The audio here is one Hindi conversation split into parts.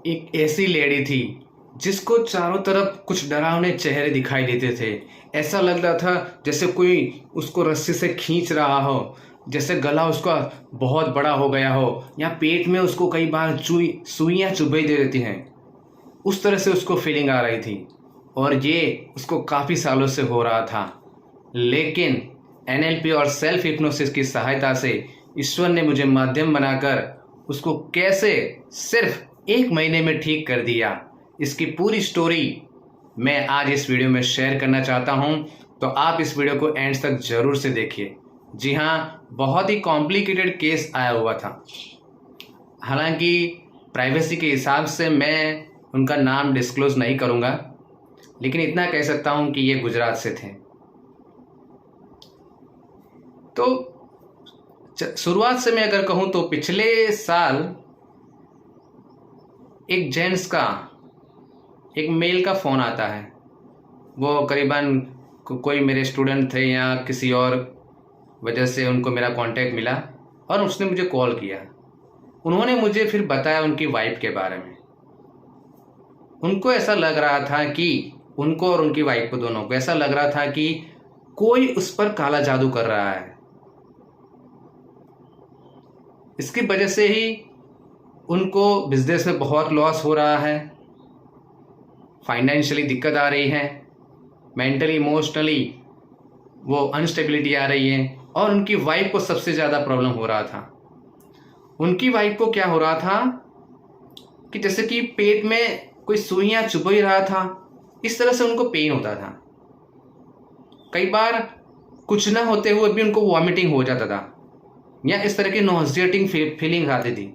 एक ऐसी लेडी थी जिसको चारों तरफ कुछ डरावने चेहरे दिखाई देते थे। ऐसा लग रहा था जैसे कोई उसको रस्सी से खींच रहा हो, जैसे गला उसका बहुत बड़ा हो गया हो या पेट में उसको कई बार सुइयां चुभई दे देती हैं। उस तरह से उसको फीलिंग आ रही थी और ये उसको काफ़ी सालों से हो रहा था। लेकिन एनएलपी और सेल्फ हिप्नोसिस की सहायता से ईश्वर ने मुझे माध्यम बनाकर उसको कैसे सिर्फ 1 महीने में ठीक कर दिया। इसकी पूरी स्टोरी मैं आज इस वीडियो में शेयर करना चाहता हूं, तो आप इस वीडियो को एंड तक जरूर से देखिए। जी हाँ, बहुत ही कॉम्प्लिकेटेड केस आया हुआ था। हालांकि प्राइवेसी के हिसाब से मैं उनका नाम डिस्क्लोज नहीं करूंगा, लेकिन इतना कह सकता हूं कि ये गुजरात से थे। तो शुरुआत से मैं अगर कहूं तो पिछले साल एक जेंट्स का, एक मेल का फ़ोन आता है। वो करीबन कोई मेरे स्टूडेंट थे या किसी और वजह से उनको मेरा कांटेक्ट मिला और उसने मुझे कॉल किया। उन्होंने मुझे फिर बताया उनकी वाइफ के बारे में। उनको ऐसा लग रहा था कि उनको और उनकी वाइफ को, दोनों को ऐसा लग रहा था कि कोई उस पर काला जादू कर रहा है। इसकी वजह से ही उनको बिजनेस में बहुत लॉस हो रहा है, फाइनेंशियली दिक्कत आ रही है, मेंटली इमोशनली वो अनस्टेबिलिटी आ रही है। और उनकी वाइफ को सबसे ज़्यादा प्रॉब्लम हो रहा था। उनकी वाइफ को क्या हो रहा था कि जैसे कि पेट में कोई सुइयां चुभ ही रहा था, इस तरह से उनको पेन होता था। कई बार कुछ ना होते हुए भी उनको वॉमिटिंग हो जाता था या इस तरह की नॉसिएटिंग फीलिंग आती थी।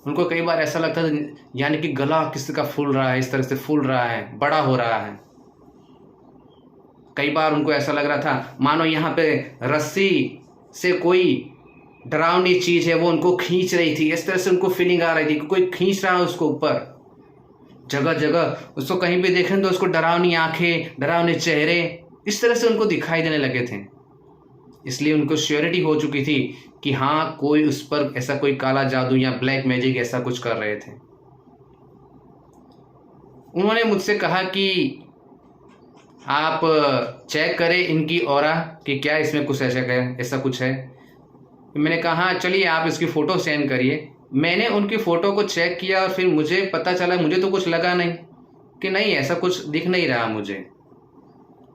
उनको कई बार ऐसा लगता था यानी कि गला किसी का फूल रहा है, इस तरह से फूल रहा है, बड़ा हो रहा है। कई बार उनको ऐसा लग रहा था मानो यहाँ पे रस्सी से कोई डरावनी चीज़ है वो उनको खींच रही थी। इस तरह से उनको फीलिंग आ रही थी कि कोई खींच रहा है उसको ऊपर। जगह जगह उसको कहीं भी देखें तो उसको डरावनी आंखें, डरावने चेहरे इस तरह से उनको दिखाई देने लगे थे। इसलिए उनको श्योरिटी हो चुकी थी कि हाँ, कोई उस पर ऐसा कोई काला जादू या ब्लैक मैजिक ऐसा कुछ कर रहे थे। उन्होंने मुझसे कहा कि आप चेक करें इनकी ऑरा कि क्या इसमें कुछ ऐसा कुछ है। मैंने कहा हाँ, चलिए आप इसकी फ़ोटो सेंड करिए। मैंने उनकी फ़ोटो को चेक किया और फिर मुझे पता चला, मुझे तो कुछ लगा नहीं कि नहीं ऐसा कुछ दिख नहीं रहा मुझे।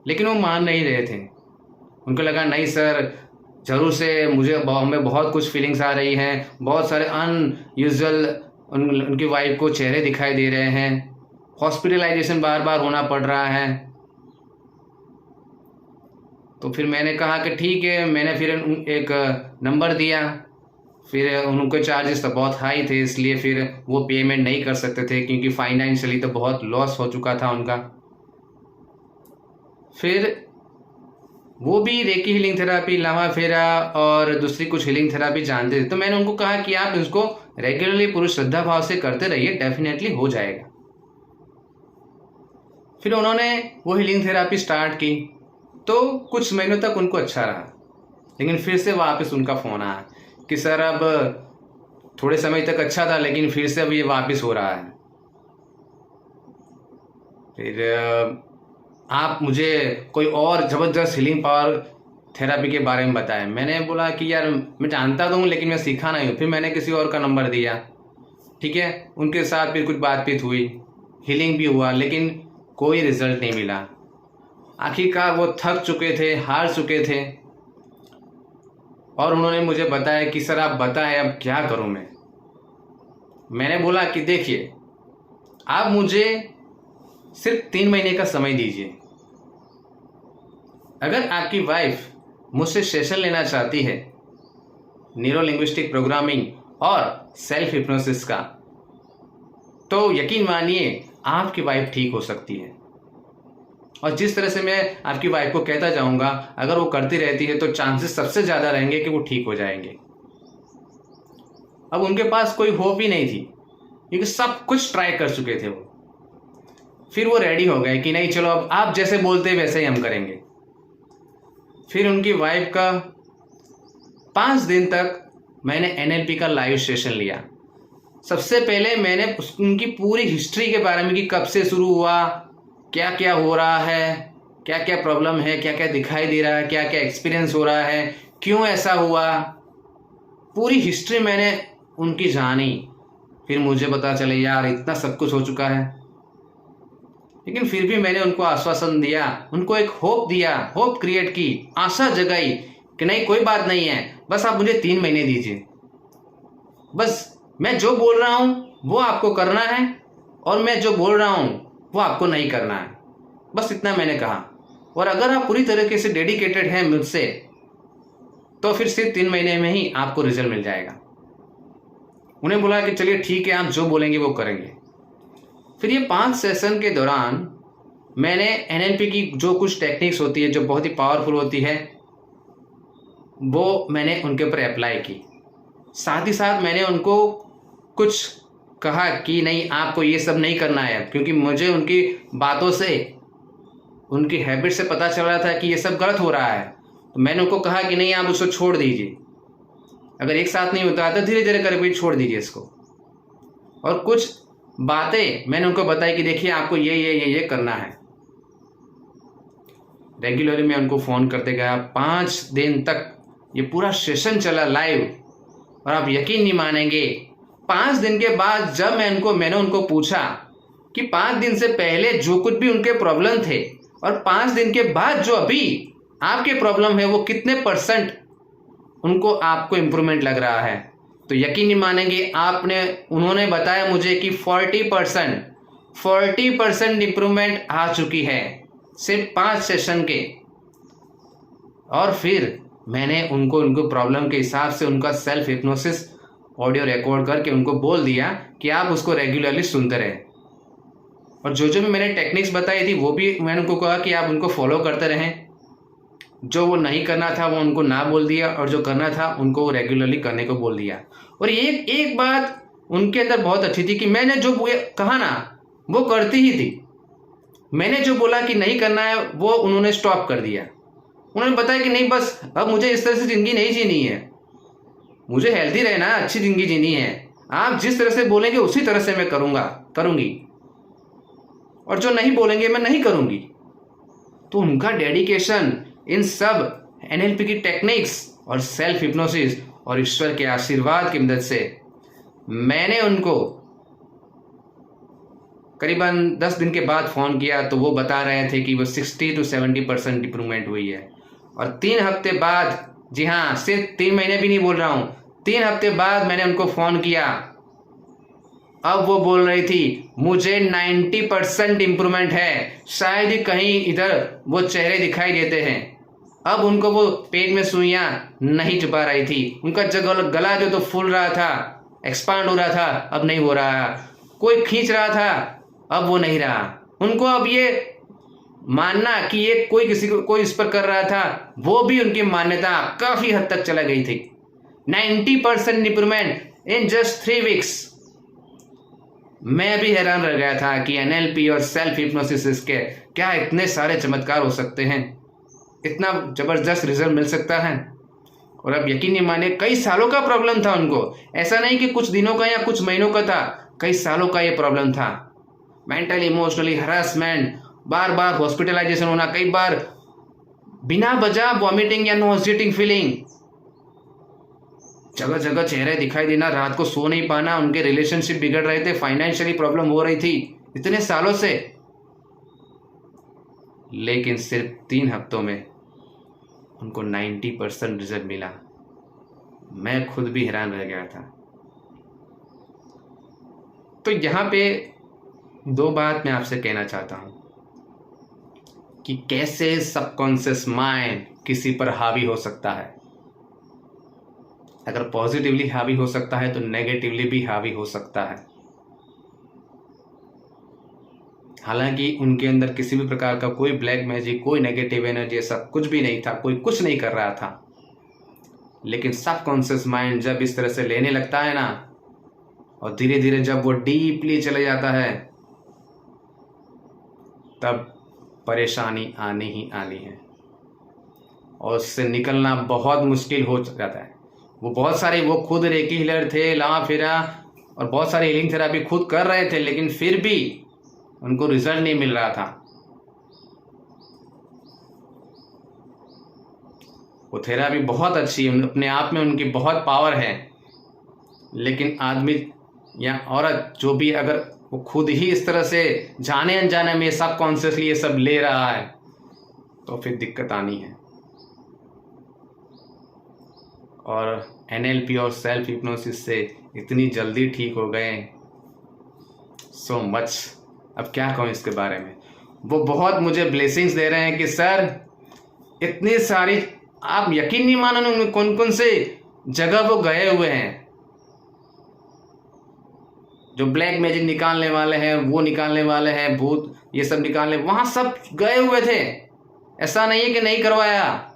लेकिन वो मान नहीं रहे थे। उनको लगा नहीं सर, ज़रूर से हमें बहुत कुछ फीलिंग्स आ रही हैं, बहुत सारे अनयूजुअल उनकी वाइफ को चेहरे दिखाई दे रहे हैं, हॉस्पिटलाइजेशन बार बार होना पड़ रहा है। तो फिर मैंने कहा कि ठीक है। मैंने फिर एक नंबर दिया। फिर उनके चार्जेस तो बहुत हाई थे, इसलिए फिर वो पेमेंट नहीं कर सकते थे क्योंकि फाइनेंशियली तो बहुत लॉस हो चुका था उनका। फिर वो भी रेकी हीलिंग थेरापी, लावा फेरा और दूसरी कुछ हीलिंग थेरापी जानते थे। तो मैंने उनको कहा कि आप इसको रेगुलरली पूरी श्रद्धा भाव से करते रहिए, डेफिनेटली हो जाएगा। फिर उन्होंने वो हीलिंग थेरापी स्टार्ट की तो कुछ महीनों तक उनको अच्छा रहा। लेकिन फिर से वापस उनका फ़ोन आया कि सर अब थोड़े समय तक अच्छा था, लेकिन फिर से अब ये वापस हो रहा है। फिर आप मुझे कोई और ज़बरदस्त हीलिंग पावर थेरापी के बारे में बताएं। मैंने बोला कि यार मैं जानता तो हूँ लेकिन मैं सीखा नहीं हूँ। फिर मैंने किसी और का नंबर दिया, ठीक है। उनके साथ फिर कुछ बातचीत हुई, हीलिंग भी हुआ, लेकिन कोई रिजल्ट नहीं मिला। आखिरकार वो थक चुके थे, हार चुके थे और उन्होंने मुझे बताया कि सर आप बताएं अब क्या करूं मैं। मैंने बोला कि देखिए, आप मुझे सिर्फ 3 महीने का समय दीजिए। अगर आपकी वाइफ मुझसे सेशन लेना चाहती है न्यूरो लिंग्विस्टिक प्रोग्रामिंग और सेल्फ हिप्नोसिस का, तो यकीन मानिए आपकी वाइफ ठीक हो सकती है। और जिस तरह से मैं आपकी वाइफ को कहता जाऊंगा, अगर वो करती रहती है तो चांसेस सबसे ज़्यादा रहेंगे कि वो ठीक हो जाएंगे। अब उनके पास कोई होप ही नहीं थी क्योंकि सब कुछ ट्राई कर चुके थे वो। फिर वो रेडी हो गए कि नहीं चलो अब आप जैसे बोलते हैं वैसे ही हम करेंगे। फिर उनकी वाइफ का 5 दिन तक मैंने एनएलपी का लाइव सेशन लिया। सबसे पहले मैंने उनकी पूरी हिस्ट्री के बारे में कि कब से शुरू हुआ, क्या क्या हो रहा है, क्या क्या प्रॉब्लम है, क्या क्या दिखाई दे रहा है, क्या क्या एक्सपीरियंस हो रहा है, क्यों ऐसा हुआ, पूरी हिस्ट्री मैंने उनकी जानी। फिर मुझे पता चले यार इतना सब कुछ हो चुका है, लेकिन फिर भी मैंने उनको आश्वासन दिया, उनको एक होप दिया, होप क्रिएट की, आशा जगाई कि नहीं कोई बात नहीं है, बस आप मुझे 3 महीने दीजिए, बस मैं जो बोल रहा हूँ वो आपको करना है और मैं जो बोल रहा हूँ वो आपको नहीं करना है, बस इतना मैंने कहा। और अगर आप पूरी तरीके से डेडिकेटेड हैं मुझसे तो फिर सिर्फ 3 महीने में ही आपको रिजल्ट मिल जाएगा। उन्हें बोला कि चलिए ठीक है, आप जो बोलेंगे वो करेंगे। फिर ये 5 सेशन के दौरान मैंने एनएलपी की जो कुछ टेक्निक्स होती है जो बहुत ही पावरफुल होती है वो मैंने उनके ऊपर अप्लाई की। साथ ही साथ मैंने उनको कुछ कहा कि नहीं आपको ये सब नहीं करना है, क्योंकि मुझे उनकी बातों से, उनकी हैबिट से पता चल रहा था कि ये सब गलत हो रहा है। तो मैंने उनको कहा कि नहीं आप उसको छोड़ दीजिए, अगर एक साथ नहीं होता है तो धीरे धीरे करके छोड़ दीजिए इसको। और कुछ बातें मैंने उनको बताई कि देखिए आपको ये करना है। रेगुलरली मैं उनको फ़ोन करते गया, 5 दिन तक ये पूरा सेशन चला लाइव। और आप यकीन नहीं मानेंगे, 5 दिन के बाद जब मैंने उनको पूछा कि 5 दिन से पहले जो कुछ भी उनके प्रॉब्लम थे और 5 दिन के बाद जो अभी आपके प्रॉब्लम है वो कितने % आपको इम्प्रूवमेंट लग रहा है, तो यकीन नहीं मानेंगे, उन्होंने बताया मुझे कि 40% इम्प्रूवमेंट आ चुकी है सिर्फ 5 सेशन के। और फिर मैंने उनको प्रॉब्लम के हिसाब से उनका सेल्फ हिप्नोसिस ऑडियो रिकॉर्ड करके उनको बोल दिया कि आप उसको रेगुलरली सुनते रहें। और जो भी मैंने टेक्निक्स बताई थी वो भी मैंने उनको कहा कि आप उनको फॉलो करते रहें। जो वो नहीं करना था वो उनको ना बोल दिया और जो करना था उनको रेगुलरली करने को बोल दिया। और एक बात उनके अंदर बहुत अच्छी थी कि मैंने जो कहा ना वो करती ही थी। मैंने जो बोला कि नहीं करना है वो उन्होंने स्टॉप कर दिया। उन्होंने बताया कि नहीं बस अब मुझे इस तरह से ज़िंदगी नहीं जीनी है, मुझे हेल्दी रहना है, अच्छी ज़िंदगी जीनी है, आप जिस तरह से बोलेंगे उसी तरह से मैं करूँगी, और जो नहीं बोलेंगे मैं नहीं करूँगी। तो उनका डेडिकेशन इन सब एनएलपी की टेक्निक्स और सेल्फ हिप्नोसिस और ईश्वर के आशीर्वाद की मदद से मैंने उनको करीबन 10 दिन के बाद फ़ोन किया तो वो बता रहे थे कि वो 60 to 70% इम्प्रूवमेंट हुई है। और 3 हफ्ते बाद, जी हाँ सिर्फ 3 महीने भी नहीं बोल रहा हूँ, 3 हफ्ते बाद मैंने उनको फ़ोन किया, अब वो बोल रही थी मुझे 90% इम्प्रूवमेंट है, शायद ही कहीं इधर वो चेहरे दिखाई देते हैं। अब उनको वो पेट में सुइयां नहीं छुपा रही थी, उनका गला जो तो फूल रहा था, एक्सपांड हो रहा था, अब नहीं हो रहा, कोई खींच रहा था, अब वो नहीं रहा। उनको अब ये मानना कि ये कोई इस पर कर रहा था, वो भी उनकी मान्यता काफ़ी हद तक चला गई थी। 90% इम्प्रूवमेंट इन जस्ट 3 वीक्स। मैं भी हैरान रह गया था कि एनएलपी और सेल्फ हिप्नोसिस के क्या इतने सारे चमत्कार हो सकते हैं, इतना ज़बरदस्त रिजल्ट मिल सकता है। और अब यकीन नहीं माने, कई सालों का प्रॉब्लम था उनको, ऐसा नहीं कि कुछ दिनों का या कुछ महीनों का था, कई सालों का ये प्रॉब्लम था। मेंटली इमोशनली हरासमेंट, बार बार हॉस्पिटलाइजेशन होना, कई बार बिना वजह वॉमिटिंग या नॉसिएटिंग फीलिंग, जगह जगह चेहरे दिखाई देना, रात को सो नहीं पाना, उनके रिलेशनशिप बिगड़ रहे थे, फाइनेंशियली प्रॉब्लम हो रही थी इतने सालों से। लेकिन सिर्फ 3 हफ्तों में उनको 90% रिजल्ट मिला। मैं खुद भी हैरान रह गया था। तो यहाँ पे 2 बात मैं आपसे कहना चाहता हूँ कि कैसे सबकॉन्शियस माइंड किसी पर हावी हो सकता है। अगर पॉजिटिवली हावी हो सकता है तो नेगेटिवली भी हावी हो सकता है। हालांकि उनके अंदर किसी भी प्रकार का कोई ब्लैक मैजिक, कोई नेगेटिव एनर्जी, ऐसा कुछ भी नहीं था, कोई कुछ नहीं कर रहा था। लेकिन सबकॉन्शियस माइंड जब इस तरह से लेने लगता है ना, और धीरे धीरे जब वो डीपली चले जाता है, तब परेशानी आनी ही आनी है और उससे निकलना बहुत मुश्किल हो जाता है। वो बहुत सारे, वो खुद रेकी हीलर थे, ला फिरा, और बहुत सारे हीलिंग थेरापी खुद कर रहे थे, लेकिन फिर भी उनको रिजल्ट नहीं मिल रहा था। वो थेरापी बहुत अच्छी है, अपने आप में उनकी बहुत पावर है, लेकिन आदमी या औरत जो भी अगर वो खुद ही इस तरह से जाने अनजाने में सब कॉन्शियसली ये सब ले रहा है तो फिर दिक्कत आनी है। और NLP और सेल्फ हिप्नोसिस से इतनी जल्दी ठीक हो गए, सो मच। अब क्या कहूँ इसके बारे में। वो बहुत मुझे ब्लेसिंग्स दे रहे हैं कि सर इतनी सारी, आप यकीन नहीं मानोगे कौन कौन से जगह वो गए हुए हैं। जो ब्लैक मैजिक निकालने वाले हैं, वो निकालने वाले हैं, भूत ये सब निकालने, वहां सब गए हुए थे। ऐसा नहीं है कि नहीं करवाया।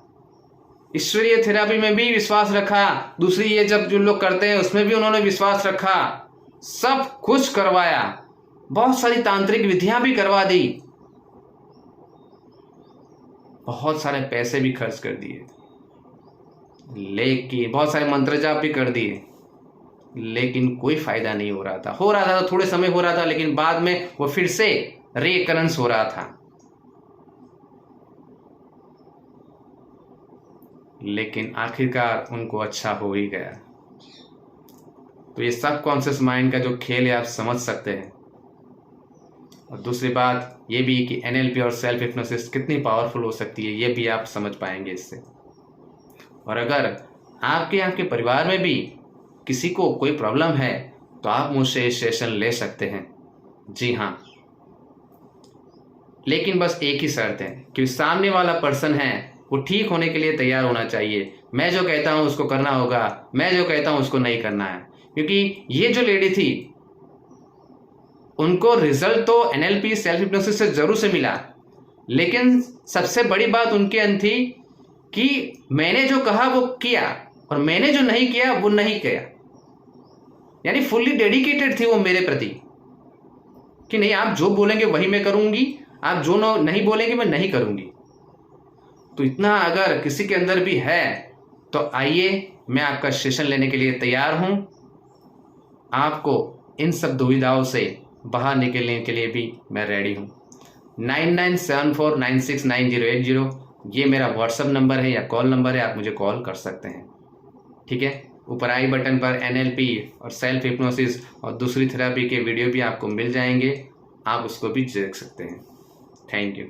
ईश्वरीय थेरापी में भी विश्वास रखा, दूसरी ये जब जो लोग करते हैं उसमें भी उन्होंने विश्वास रखा, सब कुछ करवाया, बहुत सारी तांत्रिक विधियां भी करवा दी, बहुत सारे पैसे भी खर्च कर दिए, लेकिन बहुत सारे मंत्र जाप भी कर दिए, लेकिन कोई फायदा नहीं हो रहा था। हो रहा था तो थोड़े समय हो रहा था, लेकिन बाद में वो फिर से रीकरेंस हो रहा था। लेकिन आखिरकार उनको अच्छा हो ही गया। तो ये सब कॉन्शियस माइंड का जो खेल है आप समझ सकते हैं। और दूसरी बात ये भी कि NLP और सेल्फ हिप्नोसिस कितनी पावरफुल हो सकती है, ये भी आप समझ पाएंगे इससे। और अगर आपके यहाँ के परिवार में भी किसी को कोई प्रॉब्लम है तो आप मुझसे सेशन ले सकते हैं। जी हाँ, लेकिन बस एक ही शर्त है कि सामने वाला पर्सन है वो ठीक होने के लिए तैयार होना चाहिए। मैं जो कहता हूँ उसको करना होगा, मैं जो कहता हूँ उसको नहीं करना है। क्योंकि ये जो लेडी थी उनको रिजल्ट तो NLP सेल्फ हिप्नोसिस से जरूर से मिला, लेकिन सबसे बड़ी बात उनके अंदर थी कि मैंने जो कहा वो किया और मैंने जो नहीं किया वो नहीं किया। यानी फुल्ली डेडिकेटेड थी वो मेरे प्रति कि नहीं, आप जो बोलेंगे वही मैं करूंगी, आप जो नहीं बोलेंगे मैं नहीं करूंगी। तो इतना अगर किसी के अंदर भी है तो आइए, मैं आपका सेशन लेने के लिए तैयार हूं। आपको इन सब दुविधाओं से बाहर निकलने के लिए भी मैं रेडी हूं। 9974969080 ये मेरा व्हाट्सएप नंबर है या कॉल नंबर है, आप मुझे कॉल कर सकते हैं। ठीक है, ऊपर आई बटन पर NLP और सेल्फ हिप्नोसिस और दूसरी थेरापी के वीडियो भी आपको मिल जाएंगे, आप उसको भी देख सकते हैं। Thank you.